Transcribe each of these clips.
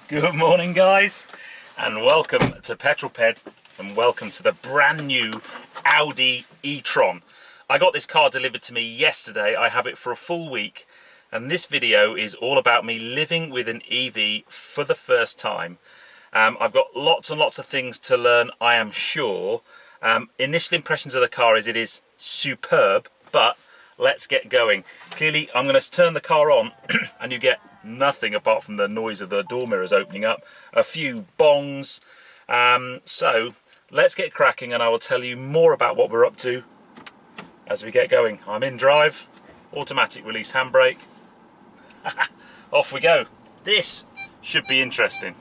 Good morning, guys, and welcome to Petrol Ped, and welcome to the brand new Audi e-tron. I got this car delivered to me yesterday. I have it for a full week, and this video is all about me living with an EV for the first time. I've got lots and lots of things to learn, I am sure. Initial impressions of the car is it is superb, but let's get going. Clearly, I'm going to turn the car on and you get nothing apart from the noise of the door mirrors opening up, a few bongs. So let's get cracking and I will tell you more about what we're up to as we get going. I'm in drive, automatic release handbrake. Off we go. This should be interesting.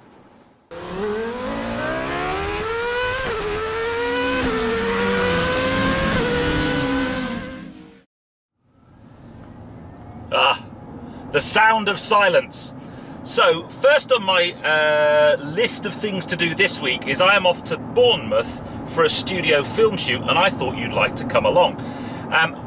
The sound of silence. So first on my list of things to do this week is I am off to Bournemouth for a studio film shoot, and I thought you'd like to come along.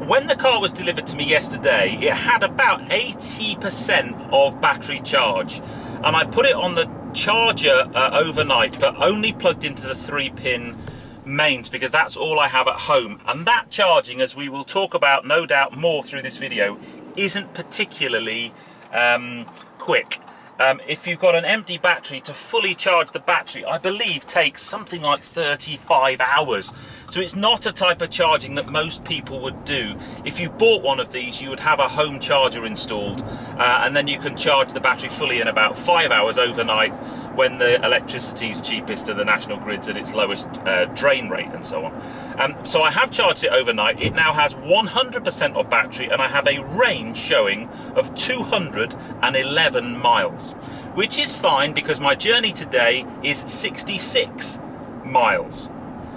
When the car was delivered to me yesterday, it had about 80% of battery charge, and I put it on the charger overnight, but only plugged into the 3-pin mains because that's all I have at home. And that charging, as we will talk about no doubt more through this video, isn't particularly quick. If you've got an empty battery, to fully charge the battery, I believe takes something like 35 hours. So it's not a type of charging that most people would do. If you bought one of these, you would have a home charger installed, and then you can charge the battery fully in about 5 hours overnight when the electricity is cheapest and the national grid's at its lowest drain rate and so on. So I have charged it overnight. It now has 100% of battery and I have a range showing of 211 miles, which is fine because my journey today is 66 miles.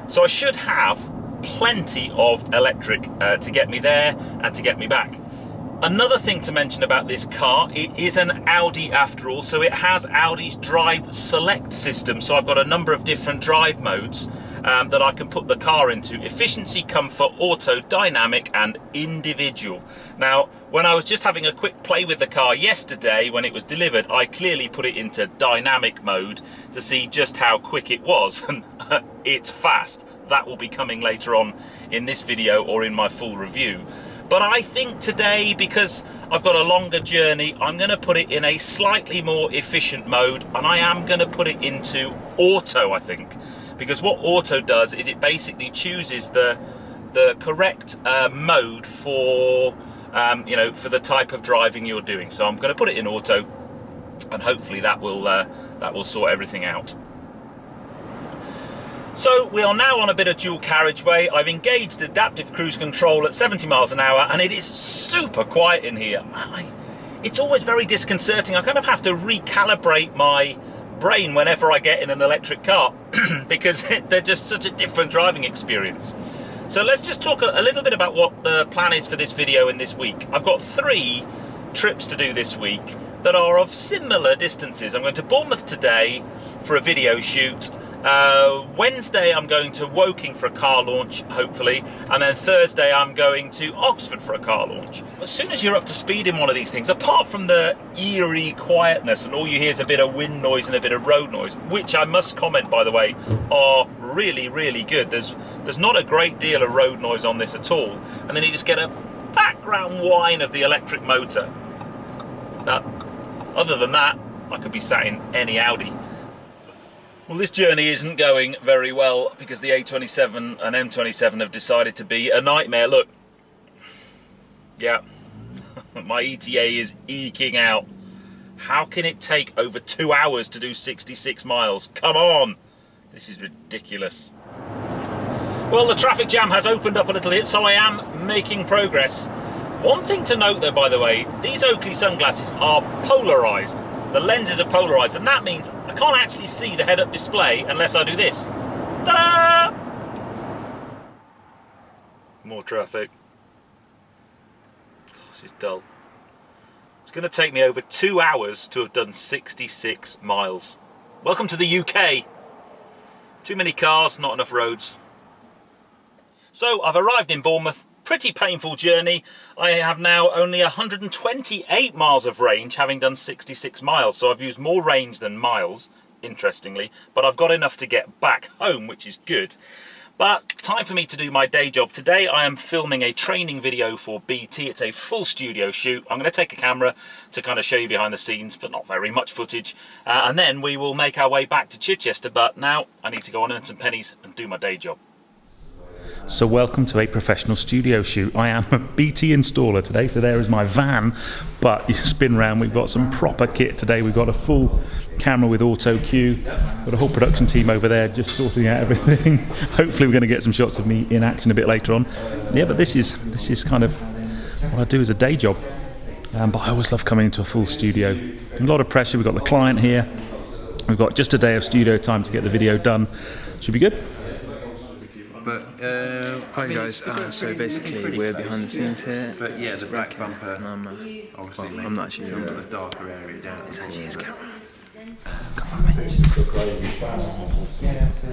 So I should have plenty of electric to get me there and to get me back. Another thing to mention about this car, it is an Audi after all, so it has Audi's Drive Select system. So I've got a number of different drive modes that I can put the car into: efficiency, comfort, auto, dynamic and individual. Now, when I was just having a quick play with the car yesterday when it was delivered, I clearly put it into dynamic mode to see just how quick it was, and it's fast. That will be coming later on in this video or in my full review. But I think today, because I've got a longer journey, I'm going to put it in a slightly more efficient mode, and I am going to put it into auto, I think. Because what auto does is it basically chooses the correct mode for, for the type of driving you're doing. So I'm going to put it in auto, and hopefully that will sort everything out. So we are now on a bit of dual carriageway. I've engaged adaptive cruise control at 70 miles an hour and it is super quiet in here. It's always very disconcerting. I kind of have to recalibrate my brain whenever I get in an electric car because they're just such a different driving experience. So let's just talk a little bit about what the plan is for this video in this week. I've got 3 trips to do this week that are of similar distances. I'm going to Bournemouth today for a video shoot. Wednesday I'm going to Woking for a car launch, hopefully, and then Thursday I'm going to Oxford for a car launch. As soon as you're up to speed in one of these things, apart from the eerie quietness and all you hear is a bit of wind noise and a bit of road noise, which I must comment, by the way, are really, really good. There's not a great deal of road noise on this at all, and then you just get a background whine of the electric motor. But other than that, I could be sat in any Audi. Well, this journey isn't going very well because the A27 and M27 have decided to be a nightmare. Look, yeah, my ETA is eking out. How can it take over 2 hours to do 66 miles? Come on, this is ridiculous. Well, the traffic jam has opened up a little bit, so I am making progress. One thing to note though, by the way, these Oakley sunglasses are polarised. The lenses are polarised, and that means I can't actually see the head-up display unless I do this. Ta-da! More traffic. Oh, this is dull. It's going to take me over 2 hours to have done 66 miles. Welcome to the UK. Too many cars, not enough roads. So I've arrived in Bournemouth. pretty painful journey. I have now only 128 miles of range, having done 66 miles. So I've used more range than miles, interestingly, but I've got enough to get back home, which is good. But time for me to do my day job. Today I am filming a training video for BT. It's a full studio shoot. I'm going to take a camera to kind of show you behind the scenes, but not very much footage. And then we will make our way back to Chichester. But now I need to go on earn some pennies and do my day job. So welcome to a professional studio shoot. I am a BT installer today, so there is my van, but you spin round, we've got some proper kit today. We've got a full camera with auto cue, got a whole production team over there just sorting out everything. Hopefully we're going to get some shots of me in action a bit later on. Yeah, but this is kind of what I do as a day job. But I always love coming into a full studio. A lot of pressure, we've got the client here. We've got just a day of studio time to get the video done. Should be good. But, hi guys, so basically we're behind the scenes here. But yeah, the back bumper, and I'm not actually filming. a darker area down. It's actually his camera. I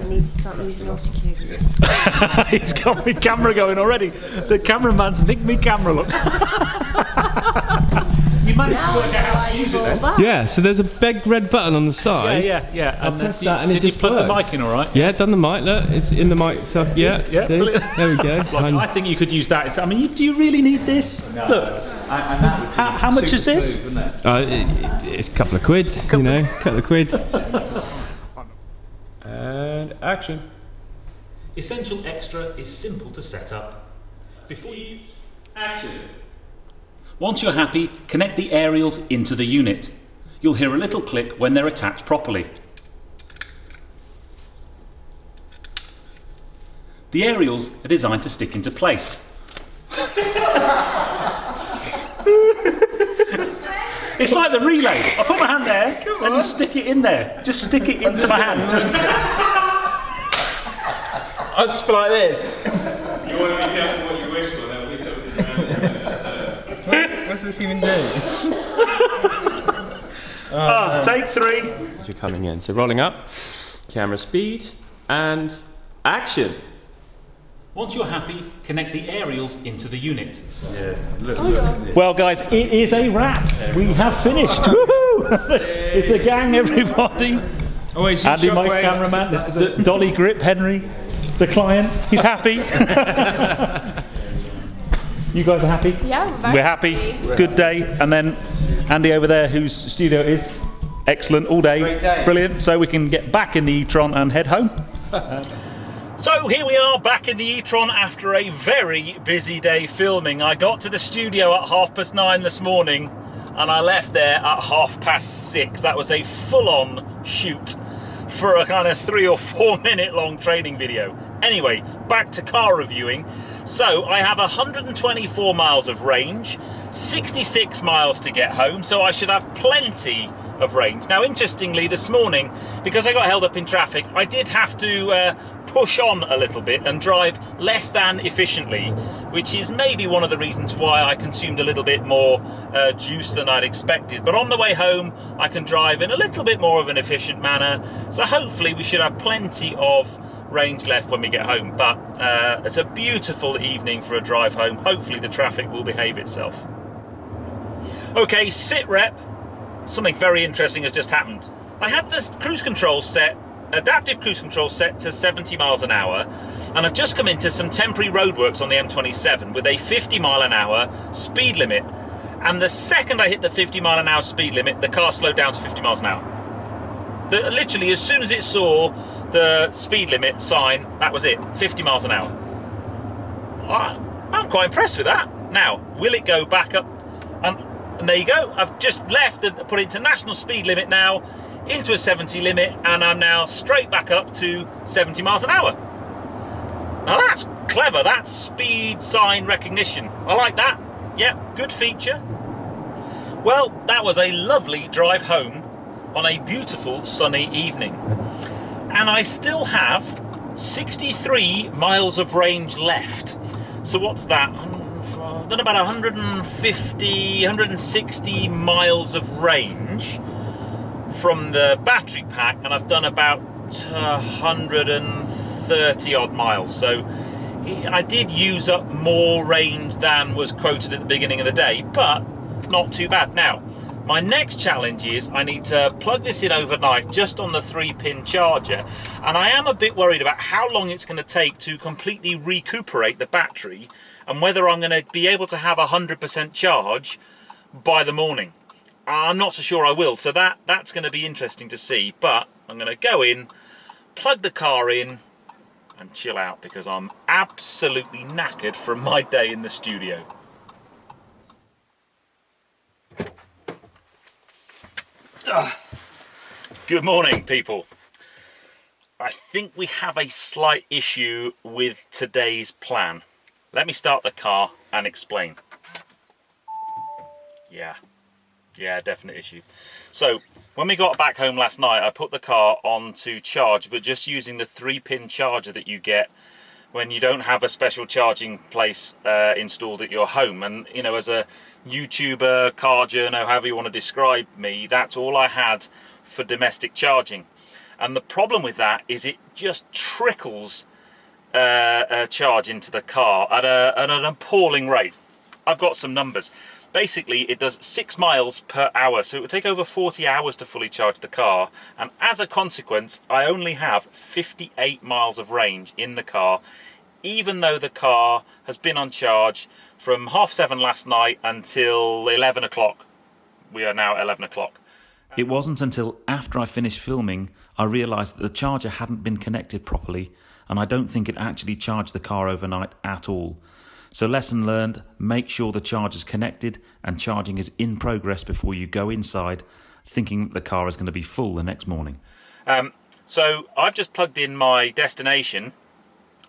need to start using auto-cue. He's got my camera going already. The cameraman's nicked me camera, look. You managed to work out how to use it then? Yeah, so there's a big red button on the side. Yeah. I pressed that and it did you just plug worked. the mic in all right? Yeah, done the mic, look, it's in the mic stuff, yeah. Yeah, see? There we go. Look, I think you could use that. I mean, do you really need this? No, look, how much is this? It's a couple of quid, you know, couple of quid. And action. Essential Extra is simple to set up. Before you... Action. Once you're happy, connect the aerials into the unit. You'll hear a little click when they're attached properly. The aerials are designed to stick into place. It's like the relay. I put my hand there and you stick it in there. Just stick it into my hand. I'll just be like this. You want to be careful what you wish for, there'll be something around. What's this even do? Take 3. As you're coming in, so rolling up, camera speed, and action. Once you're happy, connect the aerials into the unit. Yeah, look. Well, guys, it is a wrap. We have finished. Woohoo! It's the gang, everybody. Always Andy, my cameraman, Dolly Grip, Henry, the client. He's happy. You guys are happy? Yeah, we're happy. Good day. And then Andy over there, whose studio is excellent all day. Great day. Brilliant. So we can get back in the e-tron and head home. So here we are back in the e-tron after a very busy day filming. I got to the studio at 9:30 this morning and I left there at 6:30. That was a full-on shoot for a kind of 3 or 4 minute long training video. Anyway, back to car reviewing. So I have 124 miles of range, 66 miles to get home, so I should have plenty of range. Now, interestingly, this morning, because I got held up in traffic, I did have to push on a little bit and drive less than efficiently, which is maybe one of the reasons why I consumed a little bit more juice than I'd expected. But on the way home, I can drive in a little bit more of an efficient manner, so hopefully we should have plenty of range left when we get home. But it's a beautiful evening for a drive home. Hopefully the traffic will behave itself. Okay, sit rep. Something very interesting has just happened. I had this cruise control set, adaptive cruise control set to 70 miles an hour, and I've just come into some temporary roadworks on the M27 with a 50 mile an hour speed limit. And the second I hit the 50 mile an hour speed limit, the car slowed down to 50 miles an hour. Literally, as soon as it saw the speed limit sign, that was it, 50 miles an hour. I'm quite impressed with that. Now, will it go back up? And there you go, I've just left and put it into national speed limit now, into a 70 limit, and I'm now straight back up to 70 miles an hour. Now that's clever, that's speed sign recognition. I like that. Yeah, good feature. Well, that was a lovely drive home on a beautiful sunny evening. And I still have 63 miles of range left. So what's that? I've done about 160 miles of range from the battery pack, and I've done about 130 odd miles. So I did use up more range than was quoted at the beginning of the day, but not too bad. Now, my next challenge is I need to plug this in overnight just on the 3-pin charger, and I am a bit worried about how long it's going to take to completely recuperate the battery and whether I'm going to be able to have 100% charge by the morning. I'm not so sure I will, so that's going to be interesting to see, but I'm going to go in, plug the car in and chill out because I'm absolutely knackered from my day in the studio. Good morning, people. I think we have a slight issue with today's plan. Let me start the car and explain. Yeah, definite issue. So, when we got back home last night, I put the car on to charge, but just using the 3-pin charger that you get when you don't have a special charging place installed at your home. And, you know, as a YouTuber, car journo, however you want to describe me, that's all I had for domestic charging. And the problem with that is it just trickles charge into the car at an appalling rate. I've got some numbers. Basically, it does 6 miles per hour, so it would take over 40 hours to fully charge the car, and as a consequence, I only have 58 miles of range in the car, even though the car has been on charge from 7:30 last night until 11 o'clock. We are now at 11 o'clock. It wasn't until after I finished filming I realised that the charger hadn't been connected properly, and I don't think it actually charged the car overnight at all. So lesson learned, make sure the charger's connected and charging is in progress before you go inside, thinking that the car is going to be full the next morning. So I've just plugged in my destination.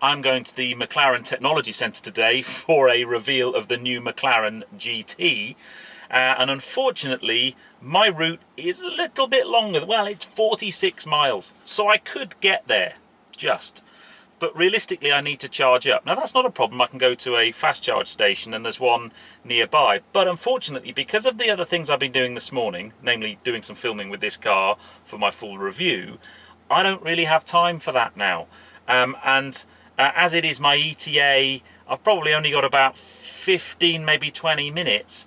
I'm going to the McLaren Technology Centre today for a reveal of the new McLaren GT. And unfortunately, my route is a little bit longer. Well, it's 46 miles, so I could get there, just. But realistically, I need to charge up. Now, that's not a problem. I can go to a fast charge station, and there's one nearby. But unfortunately, because of the other things I've been doing this morning, namely doing some filming with this car for my full review, I don't really have time for that now. As it is my ETA, I've probably only got about 15, maybe 20 minutes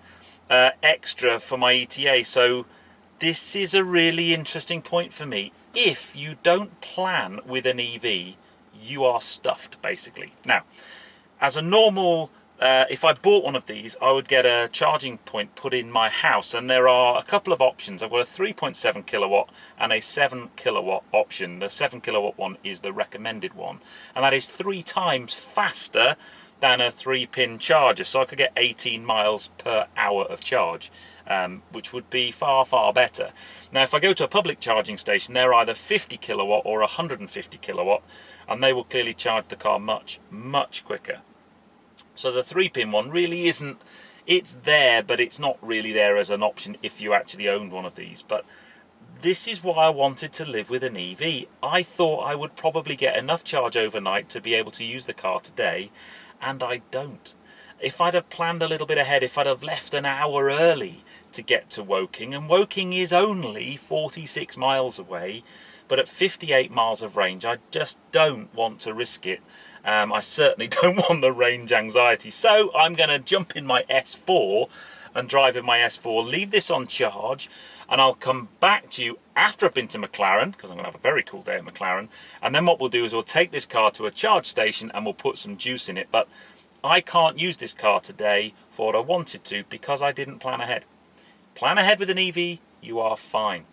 extra for my ETA. So this is a really interesting point for me. If you don't plan with an EV, you are stuffed, basically. Now, as a normal, if I bought one of these, I would get a charging point put in my house, and there are a couple of options. I've got a 3.7 kilowatt and a 7 kilowatt option. The 7 kilowatt one is the recommended one, and that is 3 times faster than a 3-pin charger, so I could get 18 miles per hour of charge, which would be far, far better. Now, if I go to a public charging station, they're either 50 kilowatt or 150 kilowatt, and they will clearly charge the car much, much quicker. So the 3-pin one really isn't, it's there, but it's not really there as an option if you actually owned one of these. But this is why I wanted to live with an EV. I thought I would probably get enough charge overnight to be able to use the car today, and I don't. If I'd have planned a little bit ahead, if I'd have left an hour early to get to Woking, and Woking is only 46 miles away, but at 58 miles of range, I just don't want to risk it. I certainly don't want the range anxiety. So I'm going to jump in my S4 and drive in my S4, leave this on charge, and I'll come back to you after I've been to McLaren, because I'm going to have a very cool day at McLaren, and then what we'll do is we'll take this car to a charge station and we'll put some juice in it. But I can't use this car today for what I wanted to because I didn't plan ahead. Plan ahead with an EV, you are fine.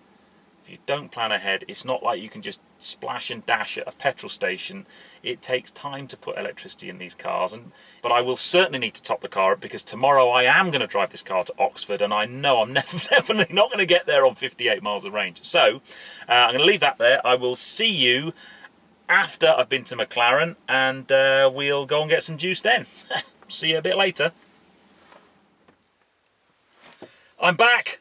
If you don't plan ahead, it's not like you can just splash and dash at a petrol station. It takes time to put electricity in these cars. But I will certainly need to top the car up because tomorrow I am going to drive this car to Oxford, and I know I'm definitely not going to get there on 58 miles of range. So I'm going to leave that there. I will see you after I've been to McLaren, and we'll go and get some juice then. See you a bit later. I'm back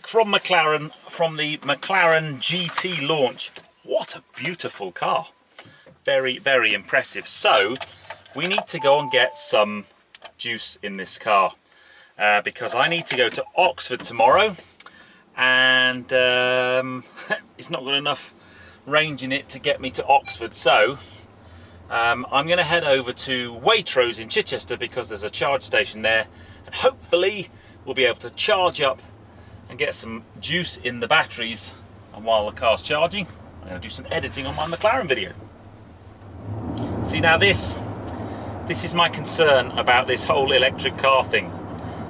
from McLaren, from the McLaren GT launch. What a beautiful car. Very, very impressive. So we need to go and get some juice in this car because I need to go to Oxford tomorrow, and it's not got enough range in it to get me to Oxford. So I'm going to head over to Waitrose in Chichester because there's a charge station there, and hopefully we'll be able to charge up and get some juice in the batteries. And while the car's charging, I'm going to do some editing on my McLaren video. See, now this is my concern about this whole electric car thing.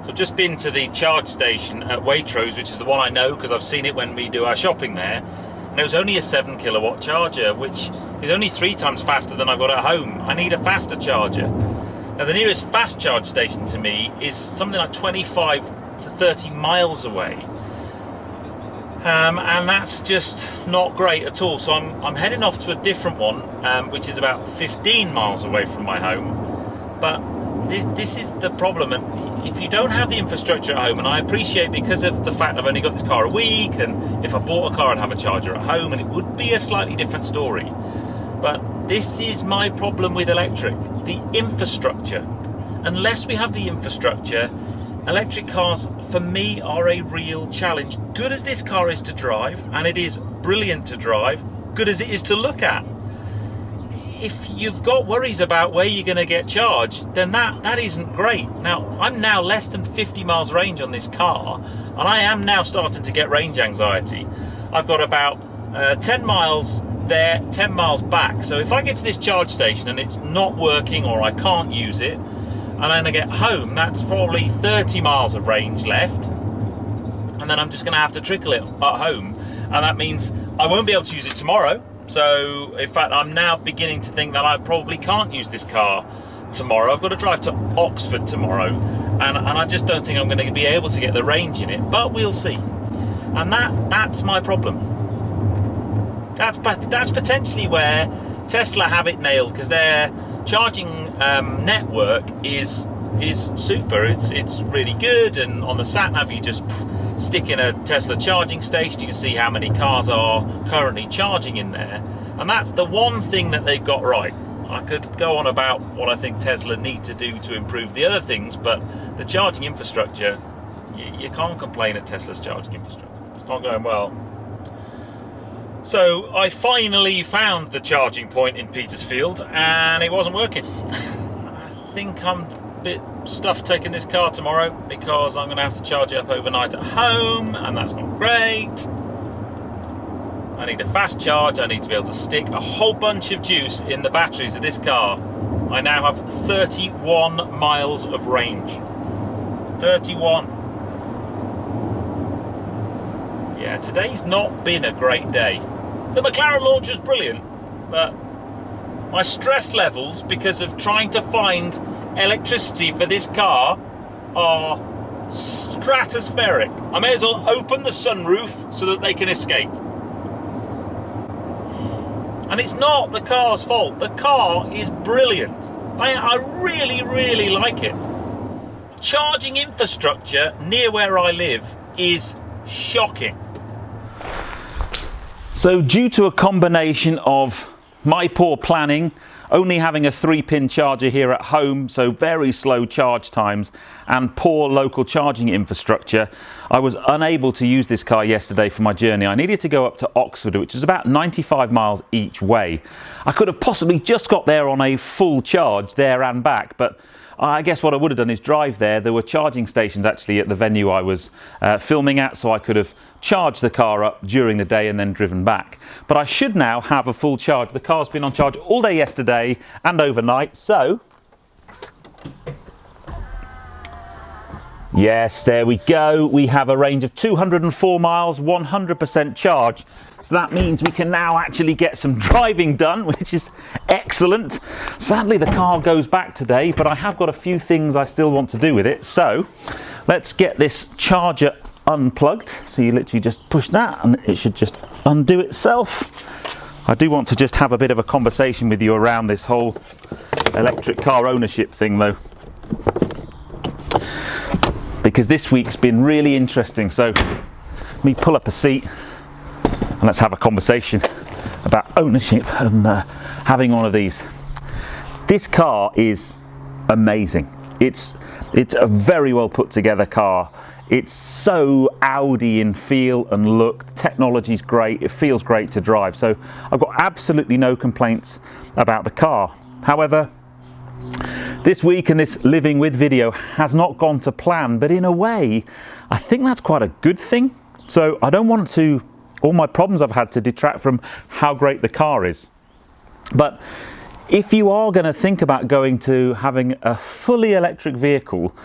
So I've just been to the charge station at Waitrose, which is the one I know because I've seen it when we do our shopping there. And it was only a 7 kilowatt charger, which is only 3 times faster than I've got at home. I need a faster charger. Now the nearest fast charge station to me is something like 25 to 30 miles away. And that's just not great at all. So I'm heading off to a different one, which is about 15 miles away from my home. But this is the problem. And if you don't have the infrastructure at home, and I appreciate because of the fact I've only got this car a week, and if I bought a car I'd have a charger at home and it would be a slightly different story. But this is my problem with electric, the infrastructure. Unless we have the infrastructure, electric cars for me are a real challenge. Good as this car is to drive, and it is brilliant to drive, good as it is to look at, if you've got worries about where you're going to get charged, then that isn't great. Now, I'm now less than 50 miles range on this car, and I am now starting to get range anxiety. I've got about 10 miles there, 10 miles back. So if I get to this charge station and it's not working or I can't use it, and then I get home, that's probably 30 miles of range left. And then I'm just going to have to trickle it at home. And that means I won't be able to use it tomorrow. So, in fact, I'm now beginning to think that I probably can't use this car tomorrow. I've got to drive to Oxford tomorrow, and I just don't think I'm going to be able to get the range in it, but we'll see. And that's my problem. That's potentially where Tesla have it nailed, because their charging network is super. It's really good, and on the sat nav you just stick in a Tesla charging station, you can see how many cars are currently charging in there, and that's the one thing that they've got right. I could go on about what I think Tesla need to do to improve the other things, but the charging infrastructure, you can't complain at Tesla's charging infrastructure. It's not going well. So I finally found the charging point in Petersfield, and it wasn't working. I think I'm bit stuffed taking this car tomorrow because I'm going to have to charge it up overnight at home, and that's not great. I need a fast charge. I need to be able to stick a whole bunch of juice in the batteries of this car. I now have 31 miles of range. 31. Yeah, today's not been a great day. The McLaren launch was brilliant, but my stress levels because of trying to find electricity for this car are stratospheric. I may as well open the sunroof so that they can escape. And it's not the car's fault. The car is brilliant. I really, really like it. Charging infrastructure near where I live is shocking. So due to a combination of my poor planning, only having a 3-pin charger here at home, so very slow charge times, and poor local charging infrastructure, I was unable to use this car yesterday for my journey. I needed to go up to Oxford, which is about 95 miles each way. I could have possibly just got there on a full charge there and back, but I guess what I would have done is drive there. There were charging stations actually at the venue I was filming at, so I could have charged the car up during the day and then driven back. But I should now have a full charge. The car's been on charge all day yesterday and overnight, so yes, there we go. We have a range of 204 miles, 100% charge. So that means we can now actually get some driving done, which is excellent. Sadly, the car goes back today, but I have got a few things I still want to do with it. So let's get this charger unplugged. So you literally just push that and it should just undo itself. I do want to just have a bit of a conversation with you around this whole electric car ownership thing though, because this week's been really interesting. So let me pull up a seat and let's have a conversation about ownership and having one of these. This car is amazing. It's a very well put together car. It's so Audi in feel and look. The technology's great. It feels great to drive. So I've got absolutely no complaints about the car. However, this week and this living with video has not gone to plan, but in a way, I think that's quite a good thing. So I don't want all my problems I've had to detract from how great the car is. But if you are going to think about going to having a fully electric vehicle,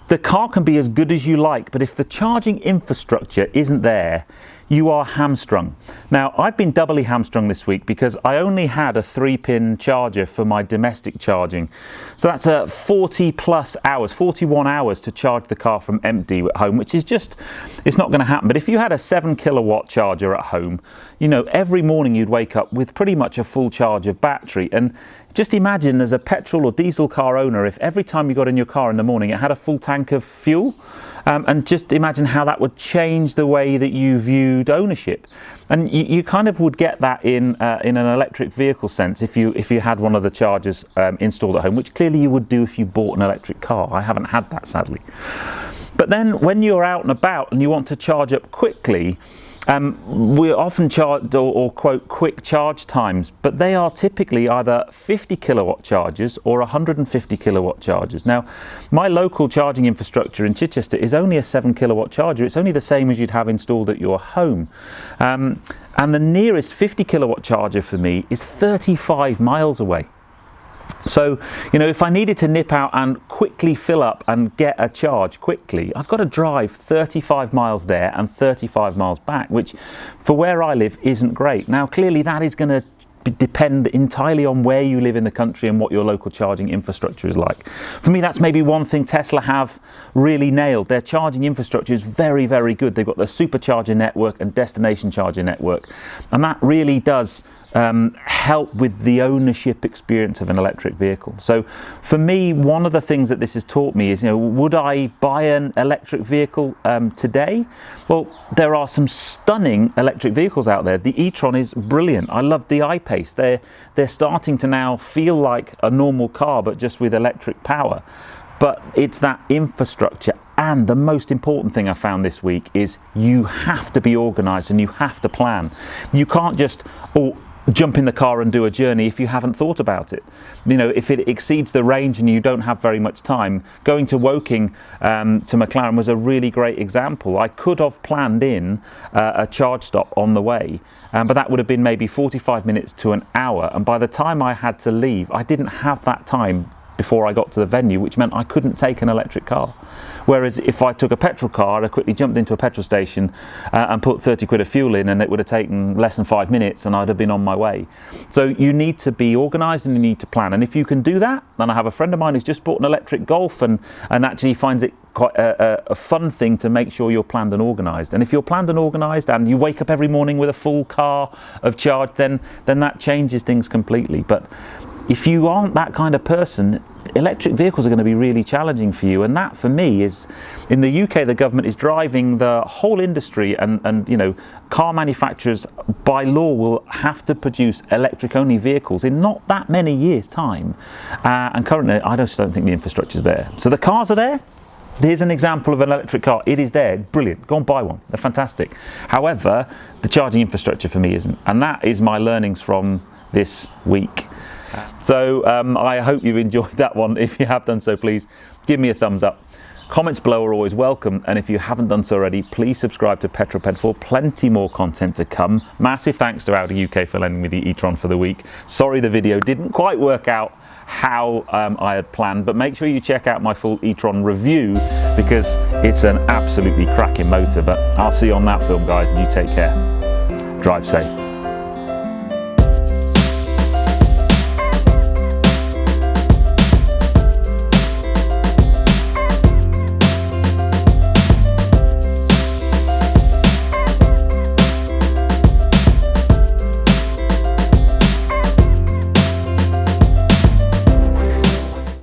the car can be as good as you like, but if the charging infrastructure isn't there, you are hamstrung. Now, I've been doubly hamstrung this week because I only had a 3-pin charger for my domestic charging. So that's 40 plus hours, 41 hours to charge the car from empty at home, which is just, it's not going to happen. But if you had a 7 kilowatt charger at home, you know, every morning you'd wake up with pretty much a full charge of battery. And just imagine as a petrol or diesel car owner, if every time you got in your car in the morning, it had a full tank of fuel. And just imagine how that would change the way that you viewed ownership. And you kind of would get that in an electric vehicle sense if you had one of the chargers installed at home, which clearly you would do if you bought an electric car. I haven't had that, sadly. But then when you're out and about and you want to charge up quickly, we're often charged or quote quick charge times, but they are typically either 50 kilowatt chargers or 150 kilowatt chargers. Now, my local charging infrastructure in Chichester is only a 7 kilowatt charger. It's only the same as you'd have installed at your home. And the nearest 50 kilowatt charger for me is 35 miles away. So, you know, if I needed to nip out and quickly fill up and get a charge quickly, I've got to drive 35 miles there and 35 miles back, which for where I live isn't great. Now, clearly that is going to depend entirely on where you live in the country and what your local charging infrastructure is like. For me, that's maybe one thing Tesla have really nailed. Their charging infrastructure is very, very good. They've got the supercharger network and destination charger network, and that really does help with the ownership experience of an electric vehicle. So for me, one of the things that this has taught me is, you know, would I buy an electric vehicle today? Well, there are some stunning electric vehicles out there. The e-tron is brilliant. I love the I-Pace. They're starting to now feel like a normal car, but just with electric power. But it's that infrastructure. And the most important thing I found this week is you have to be organised and you have to plan. You can't just jump in the car and do a journey if you haven't thought about it. You know, if it exceeds the range and you don't have very much time, going to Woking to McLaren was a really great example. I could have planned in a charge stop on the way, but that would have been maybe 45 minutes to an hour. And by the time I had to leave, I didn't have that time before I got to the venue, which meant I couldn't take an electric car. Whereas if I took a petrol car, I quickly jumped into a petrol station and put 30 quid of fuel in, and it would have taken less than 5 minutes and I'd have been on my way. So you need to be organised and you need to plan. And if you can do that, then I have a friend of mine who's just bought an electric Golf and actually finds it quite a fun thing to make sure you're planned and organised. And if you're planned and organised and you wake up every morning with a full car of charge, then that changes things completely. But if you aren't that kind of person, electric vehicles are going to be really challenging for you. And that, for me, is, in the UK, the government is driving the whole industry, and you know, car manufacturers by law will have to produce electric-only vehicles in not that many years' time. And currently, I just don't think the infrastructure's there. So the cars are there. Here's an example of an electric car. It is there. Brilliant. Go and buy one. They're fantastic. However, the charging infrastructure for me isn't. And that is my learnings from this week. So I hope you've enjoyed that one. If you have done so, please give me a thumbs up. Comments below are always welcome, and if you haven't done so already, please subscribe to Petrol for plenty more content to come. Massive thanks to Audi UK for lending me the e-tron for the week. Sorry the video didn't quite work out how I had planned, but make sure you check out my full e-tron review because it's an absolutely cracking motor. But I'll see you on that film, guys, and you take care. Drive safe.